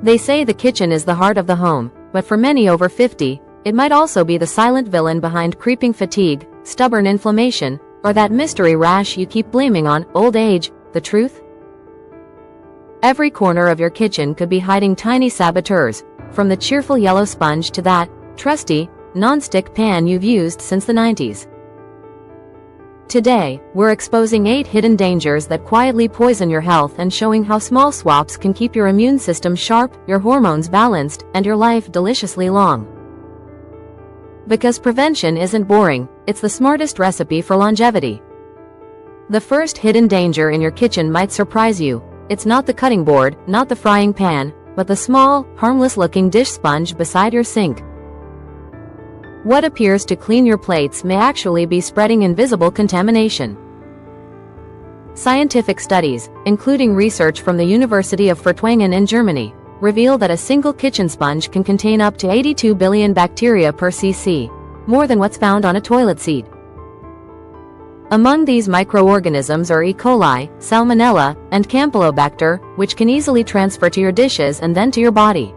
They say the kitchen is the heart of the home, but for many over 50, it might also be the silent villain behind creeping fatigue, stubborn inflammation, or that mystery rash you keep blaming on old age. The truth? Every corner of your kitchen could be hiding tiny saboteurs, from the cheerful yellow sponge to that trusty, non-stick pan you've used since the 90s. Today, we're exposing 8 hidden dangers that quietly poison your health and showing how small swaps can keep your immune system sharp, your hormones balanced, and your life deliciously long. Because prevention isn't boring, it's the smartest recipe for longevity. The first hidden danger in your kitchen might surprise you. It's not the cutting board, not the frying pan, but the small, harmless-looking dish sponge beside your sink. What appears to clean your plates may actually be spreading invisible contamination. Scientific studies, including research from the University of Furtwangen in Germany, reveal that a single kitchen sponge can contain up to 82 billion bacteria per cc, more than what's found on a toilet seat. Among these microorganisms are E. coli, Salmonella, and Campylobacter, which can easily transfer to your dishes and then to your body.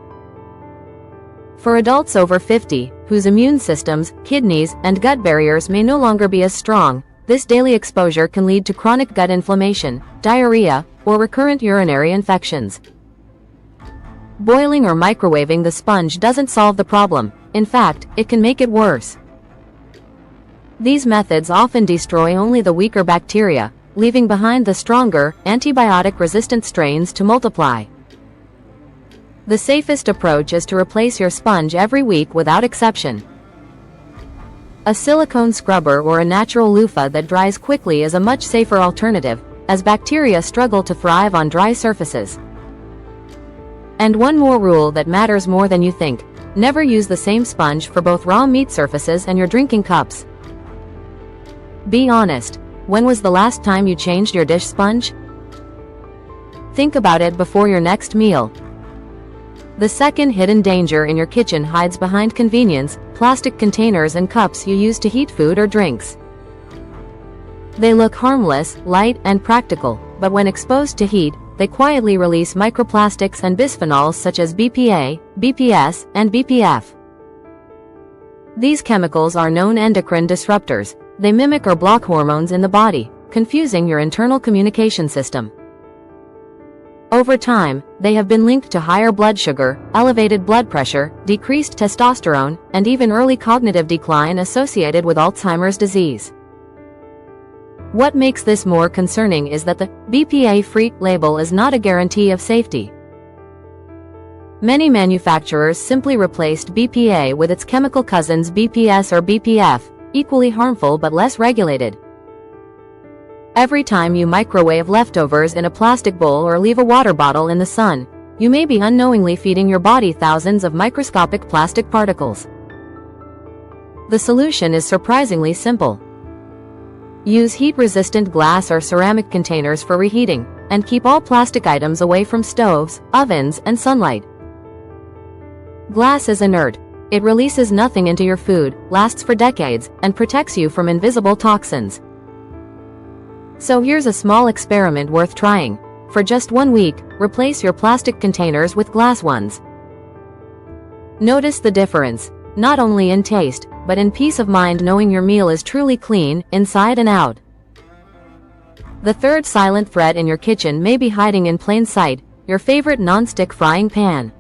For adults over 50, whose immune systems, kidneys, and gut barriers may no longer be as strong, this daily exposure can lead to chronic gut inflammation, diarrhea, or recurrent urinary infections. Boiling or microwaving the sponge doesn't solve the problem. In fact, it can make it worse. These methods often destroy only the weaker bacteria, leaving behind the stronger, antibiotic-resistant strains to multiply. The safest approach is to replace your sponge every week without exception. A silicone scrubber or a natural loofah that dries quickly is a much safer alternative, as bacteria struggle to thrive on dry surfaces. And one more rule that matters more than you think: never use the same sponge for both raw meat surfaces and your drinking cups. Be honest, when was the last time you changed your dish sponge? Think about it before your next meal. The second hidden danger in your kitchen hides behind convenience: plastic containers and cups you use to heat food or drinks. They look harmless, light, and practical, but when exposed to heat, they quietly release microplastics and bisphenols such as BPA, BPS, and BPF. These chemicals are known endocrine disruptors. They mimic or block hormones in the body, confusing your internal communication system. Over time, they have been linked to higher blood sugar, elevated blood pressure, decreased testosterone, and even early cognitive decline associated with Alzheimer's disease. What makes this more concerning is that the BPA-free label is not a guarantee of safety. Many manufacturers simply replaced BPA with its chemical cousins BPS or BPF, equally harmful but less regulated. Every time you microwave leftovers in a plastic bowl or leave a water bottle in the sun, you may be unknowingly feeding your body thousands of microscopic plastic particles. The solution is surprisingly simple. Use heat-resistant glass or ceramic containers for reheating, and keep all plastic items away from stoves, ovens, and sunlight. Glass is inert. It releases nothing into your food, lasts for decades, and protects you from invisible toxins. So here's a small experiment worth trying. For just 1 week, replace your plastic containers with glass ones. Notice the difference, not only in taste, but in peace of mind knowing your meal is truly clean, inside and out. The third silent threat in your kitchen may be hiding in plain sight: your favorite non-stick frying pan.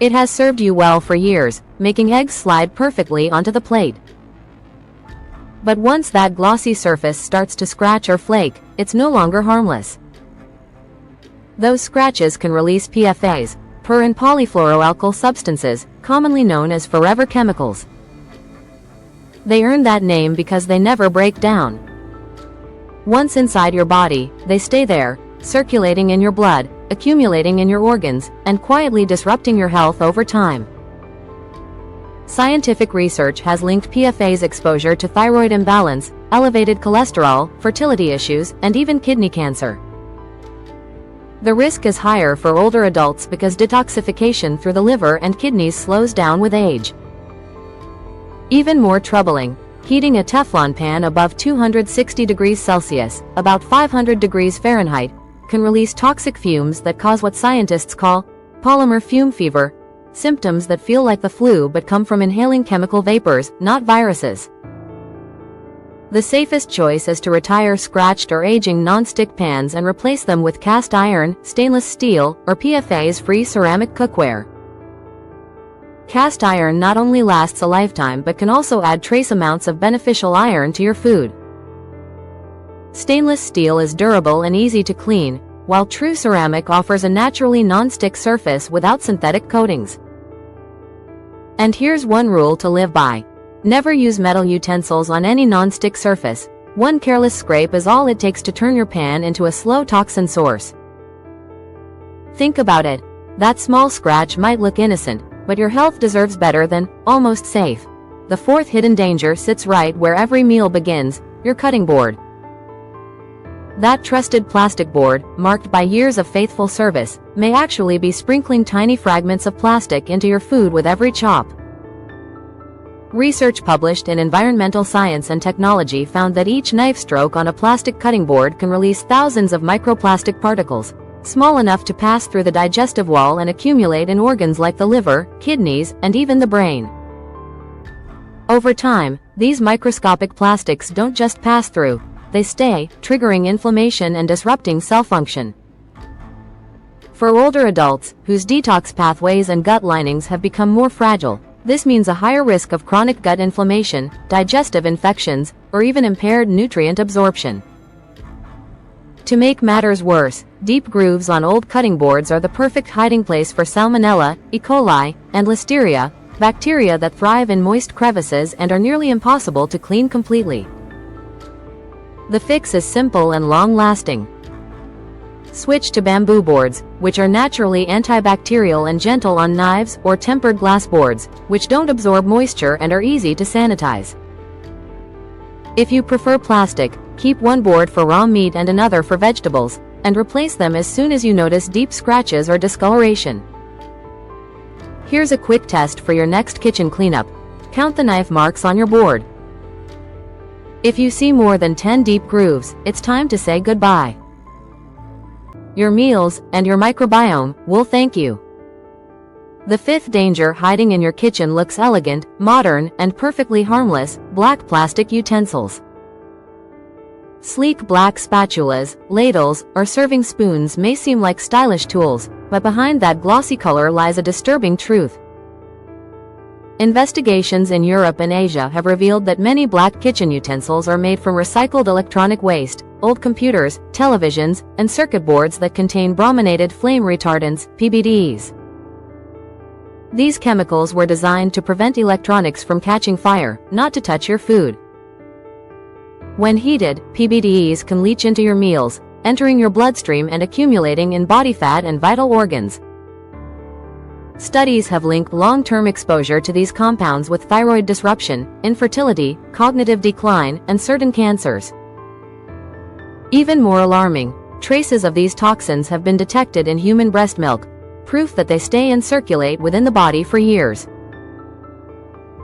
It has served you well for years, making eggs slide perfectly onto the plate. But once that glossy surface starts to scratch or flake, it's no longer harmless. Those scratches can release PFAs, per- and polyfluoroalkyl substances, commonly known as forever chemicals. They earn that name because they never break down. Once inside your body, they stay there, circulating in your blood, accumulating in your organs, and quietly disrupting your health over time. Scientific research has linked PFAS exposure to thyroid imbalance, elevated cholesterol, fertility issues, and even kidney cancer. The risk is higher for older adults because detoxification through the liver and kidneys slows down with age. Even more troubling, heating a Teflon pan above 260 degrees Celsius, about 500 degrees Fahrenheit, can release toxic fumes that cause what scientists call polymer fume fever, symptoms that feel like the flu but come from inhaling chemical vapors, not viruses. The safest choice is to retire scratched or aging non-stick pans and replace them with cast iron, stainless steel, or PFAS-free ceramic cookware. Cast iron not only lasts a lifetime but can also add trace amounts of beneficial iron to your food. Stainless steel is durable and easy to clean, while true ceramic offers a naturally non-stick surface without synthetic coatings. And here's one rule to live by. Never use metal utensils on any non-stick surface. One careless scrape is all it takes to turn your pan into a slow toxin source. Think about it. That small scratch might look innocent, but your health deserves better than almost safe. The fourth hidden danger sits right where every meal begins, your cutting board. That trusted plastic board, marked by years of faithful service, may actually be sprinkling tiny fragments of plastic into your food with every chop. Research published in Environmental Science and Technology found that each knife stroke on a plastic cutting board can release thousands of microplastic particles, small enough to pass through the digestive wall and accumulate in organs like the liver, kidneys, and even the brain. Over time, these microscopic plastics don't just pass through, they stay, triggering inflammation and disrupting cell function. For older adults, whose detox pathways and gut linings have become more fragile, this means a higher risk of chronic gut inflammation, digestive infections, or even impaired nutrient absorption. To make matters worse, deep grooves on old cutting boards are the perfect hiding place for Salmonella, E. coli, and Listeria, bacteria that thrive in moist crevices and are nearly impossible to clean completely. The fix is simple and long-lasting. Switch to bamboo boards, which are naturally antibacterial and gentle on knives, or tempered glass boards, which don't absorb moisture and are easy to sanitize. If you prefer plastic, keep one board for raw meat and another for vegetables, and replace them as soon as you notice deep scratches or discoloration. Here's a quick test for your next kitchen cleanup. Count the knife marks on your board. If you see more than 10 deep grooves, it's time to say goodbye. Your meals, and your microbiome, will thank you. The fifth danger hiding in your kitchen looks elegant, modern, and perfectly harmless: black plastic utensils. Sleek black spatulas, ladles, or serving spoons may seem like stylish tools, but behind that glossy color lies a disturbing truth. Investigations in Europe and Asia have revealed that many black kitchen utensils are made from recycled electronic waste, old computers, televisions, and circuit boards that contain brominated flame retardants, PBDs. These chemicals were designed to prevent electronics from catching fire, not to touch your food. When heated, PBDs can leach into your meals, entering your bloodstream and accumulating in body fat and vital organs. Studies have linked long-term exposure to these compounds with thyroid disruption, infertility, cognitive decline, and certain cancers. Even more alarming, traces of these toxins have been detected in human breast milk, proof that they stay and circulate within the body for years.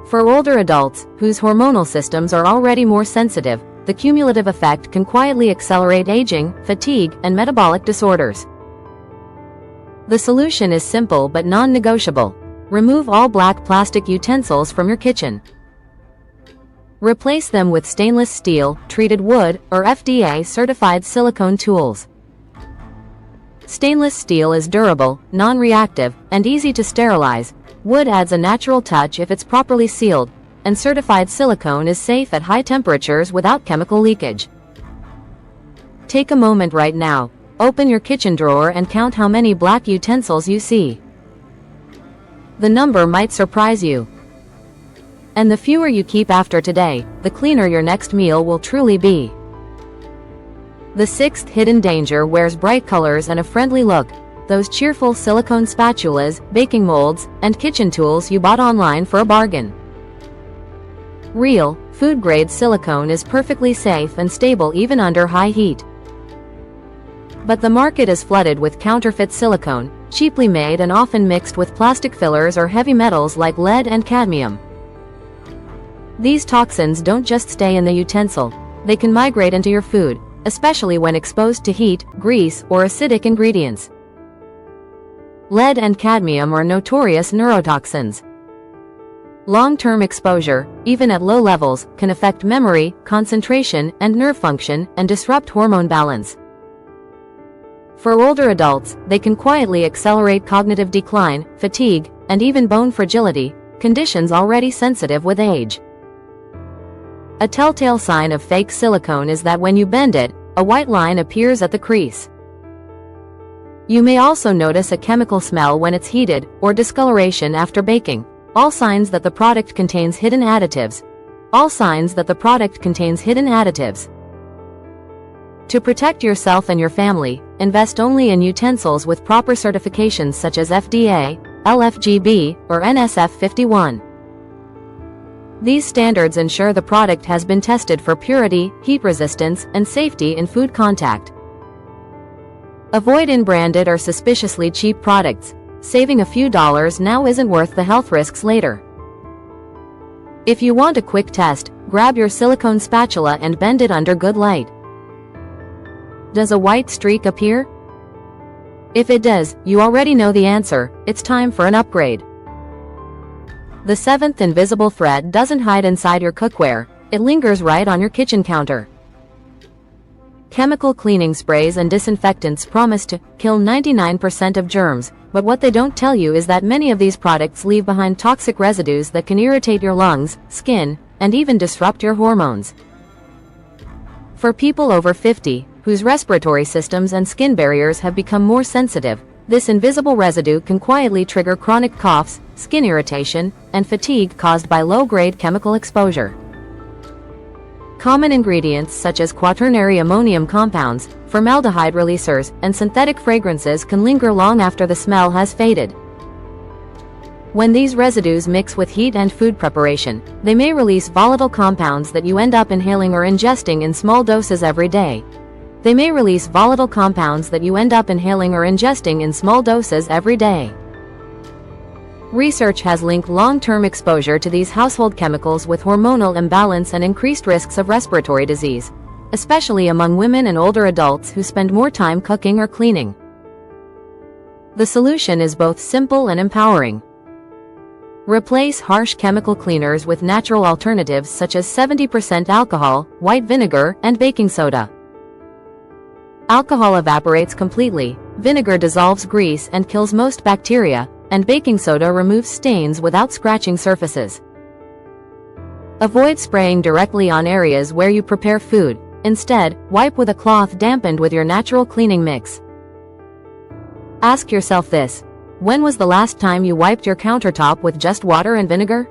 For older adults, whose hormonal systems are already more sensitive, the cumulative effect can quietly accelerate aging, fatigue, and metabolic disorders. The solution is simple but non-negotiable. Remove all black plastic utensils from your kitchen. Replace them with stainless steel, treated wood, or FDA-certified silicone tools. Stainless steel is durable, non-reactive, and easy to sterilize. Wood adds a natural touch if it's properly sealed, and certified silicone is safe at high temperatures without chemical leakage. Take a moment right now. Open your kitchen drawer and count how many black utensils you see. The number might surprise you. And the fewer you keep after today, the cleaner your next meal will truly be. The sixth hidden danger wears bright colors and a friendly look: those cheerful silicone spatulas, baking molds, and kitchen tools you bought online for a bargain. Real, food-grade silicone is perfectly safe and stable even under high heat. But the market is flooded with counterfeit silicone, cheaply made and often mixed with plastic fillers or heavy metals like lead and cadmium. These toxins don't just stay in the utensil, they can migrate into your food, especially when exposed to heat, grease, or acidic ingredients. Lead and cadmium are notorious neurotoxins. Long-term exposure, even at low levels, can affect memory, concentration, and nerve function, and disrupt hormone balance. For older adults, they can quietly accelerate cognitive decline, fatigue, and even bone fragility, conditions already sensitive with age. A telltale sign of fake silicone is that when you bend it, a white line appears at the crease. You may also notice a chemical smell when it's heated, or discoloration after baking. All signs that the product contains hidden additives. To protect yourself and your family, invest only in utensils with proper certifications such as FDA, LFGB, or NSF 51. These standards ensure the product has been tested for purity, heat resistance, and safety in food contact. Avoid in-branded or suspiciously cheap products. Saving a few dollars now isn't worth the health risks later. If you want a quick test, grab your silicone spatula and bend it under good light. Does a white streak appear? If it does, you already know the answer. It's time for an upgrade. The seventh invisible thread doesn't hide inside your cookware. It lingers right on your kitchen counter. Chemical cleaning sprays and disinfectants promise to kill 99% of germs, but what they don't tell you is that many of these products leave behind toxic residues that can irritate your lungs, skin, and even disrupt your hormones. For people over 50, whose respiratory systems and skin barriers have become more sensitive, this invisible residue can quietly trigger chronic coughs, skin irritation, and fatigue caused by low-grade chemical exposure. Common ingredients such as quaternary ammonium compounds, formaldehyde releasers, and synthetic fragrances can linger long after the smell has faded. When these residues mix with heat and food preparation, they may release volatile compounds that you end up inhaling or ingesting in small doses every day. Research has linked long-term exposure to these household chemicals with hormonal imbalance and increased risks of respiratory disease, especially among women and older adults who spend more time cooking or cleaning. The solution is both simple and empowering. Replace harsh chemical cleaners with natural alternatives such as 70% alcohol, white vinegar, and baking soda. Alcohol evaporates completely, vinegar dissolves grease and kills most bacteria, and baking soda removes stains without scratching surfaces. Avoid spraying directly on areas where you prepare food. Instead, wipe with a cloth dampened with your natural cleaning mix. Ask yourself this: when was the last time you wiped your countertop with just water and vinegar?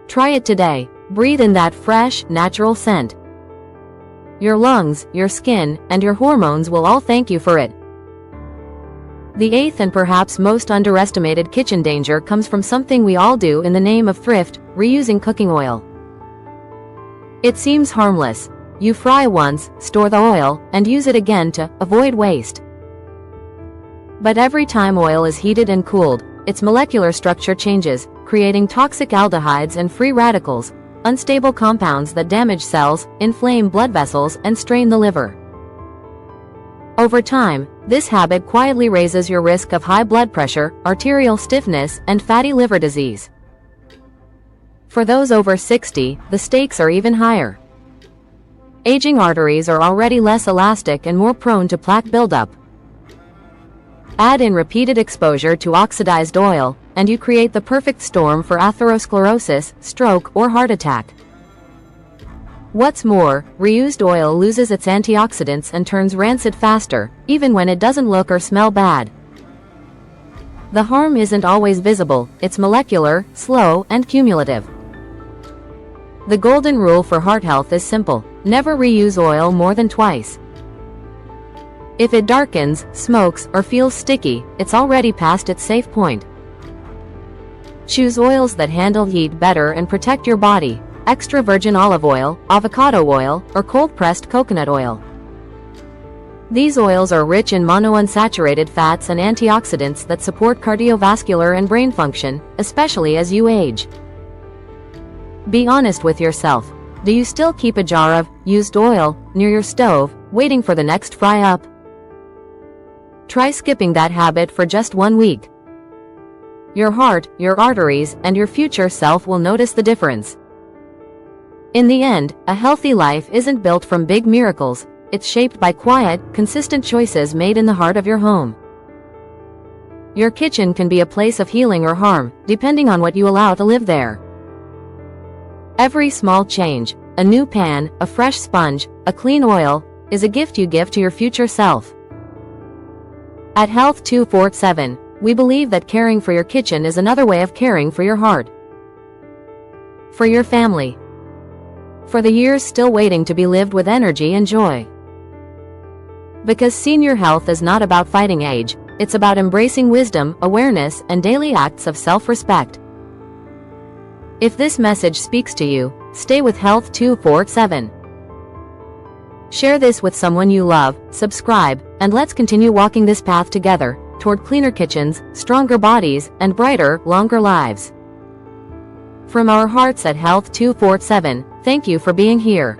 Try it today. Breathe in that fresh, natural scent. Your lungs, your skin, and your hormones will all thank you for it. The eighth and perhaps most underestimated kitchen danger comes from something we all do in the name of thrift: reusing cooking oil. It seems harmless. You fry once, store the oil, and use it again to avoid waste. But every time oil is heated and cooled, its molecular structure changes, creating toxic aldehydes and free radicals, unstable compounds that damage cells, inflame blood vessels, and strain the liver. Over time, this habit quietly raises your risk of high blood pressure, arterial stiffness, and fatty liver disease. For those over 60, the stakes are even higher. Aging arteries are already less elastic and more prone to plaque buildup. Add in repeated exposure to oxidized oil, and you create the perfect storm for atherosclerosis, stroke, or heart attack. What's more, reused oil loses its antioxidants and turns rancid faster, even when it doesn't look or smell bad. The harm isn't always visible, it's molecular, slow, and cumulative. The golden rule for heart health is simple: never reuse oil more than twice. If it darkens, smokes, or feels sticky, it's already past its safe point. Choose oils that handle heat better and protect your body: extra virgin olive oil, avocado oil, or cold-pressed coconut oil. These oils are rich in monounsaturated fats and antioxidants that support cardiovascular and brain function, especially as you age. Be honest with yourself. Do you still keep a jar of used oil near your stove, waiting for the next fry up? Try skipping that habit for just 1 week. Your heart, your arteries, and your future self will notice the difference. In the end, a healthy life isn't built from big miracles, it's shaped by quiet, consistent choices made in the heart of your home. Your kitchen can be a place of healing or harm, depending on what you allow to live there. Every small change, a new pan, a fresh sponge, a clean oil, is a gift you give to your future self. At Health 247, we believe that caring for your kitchen is another way of caring for your heart. For your family. For the years still waiting to be lived with energy and joy. Because senior health is not about fighting age, it's about embracing wisdom, awareness, and daily acts of self-respect. If this message speaks to you, stay with Health 247. Share this with someone you love, subscribe, and let's continue walking this path together, toward cleaner kitchens, stronger bodies, and brighter, longer lives. From our hearts at Health 247, thank you for being here.